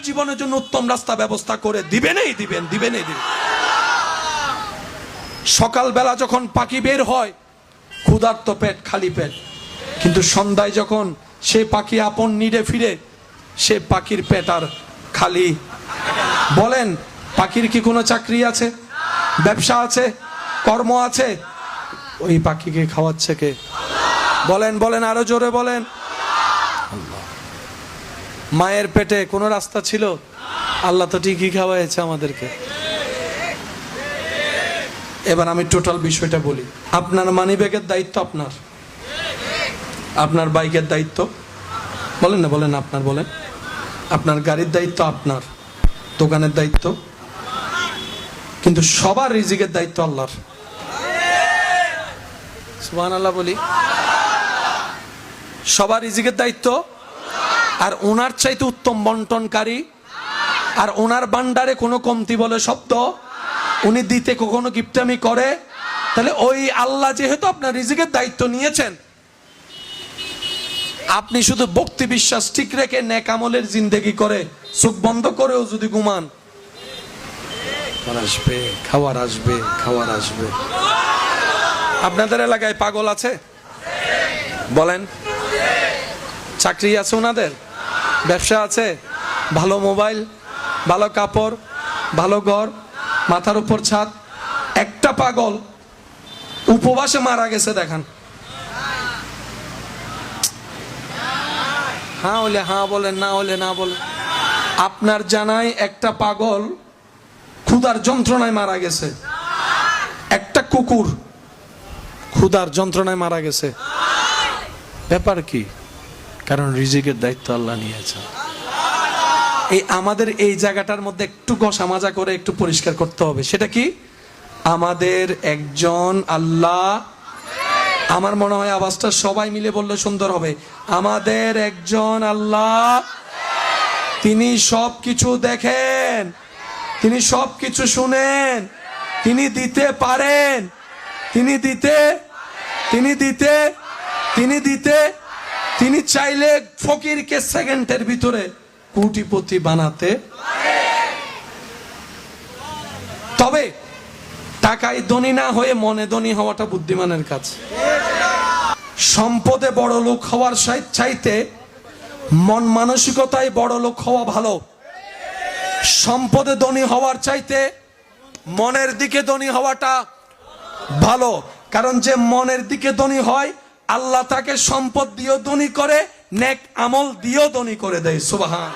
জীবনের জন্য উত্তম রাস্তা ব্যবস্থা করে দিবেনই দিবেন। সকালবেলা যখন পাখি বের হয় ক্ষুধার্ত পেট, খালি পেট, কিন্তু সন্ধ্যায় যখন সে পাখি আপন নিড়ে ফিরে, সে পাখির পেট আর খালি। বলেন, পাখির কি কোনো চাকরি আছে, ব্যবসা আছে, কর্ম আছে? ওই পাখিকে খাওয়াচ্ছে কে? বলেন, আরো জোরে বলেন। মায়ের পেটে কোনো রাস্তা ছিল? আল্লাহ তো ঠিকই খাওয়াইছে আমাদেরকে। এবার আমি টোটাল বিষয়টা বলি। আপনার মানিব্যাগের দায়িত্ব আপনার, আপনার বাইকের দায়িত্ব বলেন, আপনার গাড়ির দায়িত্ব আপনার, দোকানের দায়িত্ব, কিন্তু সবার রিজিকের দায়িত্ব আল্লাহর। সুবহানাল্লাহ বলি। সবার রিজিকের দায়িত্ব, আর ওনার চাইতে উত্তম বন্টনকারী, আর ওনার ভান্ডারে কোনো কমতি বলে শব্দ, উনি দিতে কখনো কিপটামি করে? তাহলে ওই আল্লাহ যেহেতু আপনার রিজিকের দায়িত্ব নিয়েছেন, আপনি শুধু ভক্তি বিশ্বাস ঠিক রেখে নেক আমলের জিন্দেগি করে চোখ বন্ধ করেও যদি ঘুমান, খাওয়ার আসবে। আপনাদের এলাকায় পাগল আছে? বলেন। চাকরি আছে ওনাদের, ব্যবসা আছে, ভালো মোবাইল, ভালো কাপড়, ভালো ঘর, মাথার উপর ছাদ। একটা পাগল উপবাসে মারা গেছে, দেখান। হ্যাঁ হলে হ্যাঁ বলেন, না হলে না বলেন। আপনার জানায় একটা পাগল ক্ষুধার যন্ত্রণায় মারা গেছে, একটা কুকুর ক্ষুধার যন্ত্রণায় মারা গেছে। ব্যাপার কি? কারণ রিজিকের দায়িত্ব আল্লাহ নিয়েছে। আমাদের এই জায়গাটার মধ্যে একটু ঘষা মাজা করে একটু পরিষ্কার করতে হবে। সেটা কি? আমাদের একজন আল্লাহ, আমার মনে হয় আওয়াজটা সবাই মিলে বললে সুন্দর হবে। আমাদের একজন আল্লাহ, তিনি সবকিছু দেখেন, তিনি সবকিছু শুনেন, তিনি দিতে পারেন, তিনি চাইলে ফকিরকে সেকেন্ডের ভিতরে কোটিপতি বানাতে। তবে টাকায় ধনী না হয়ে মনে ধনী হওয়াটা বুদ্ধিমানের কাজ। সম্পদে বড় লোক হওয়ার চাইতে মন মানসিকতায় বড় লোক হওয়া ভালো। সম্পদে ধনী হওয়ার চাইতে মনের দিকে ধনী হওয়াটা ভালো। কারণ যে মনের দিকে ধনী হয়, আল্লাহ তাকে সম্পদ দিয়েও ধনী করে, নেক আমল দিয়েও ধনী করে দেয়। সুবহান।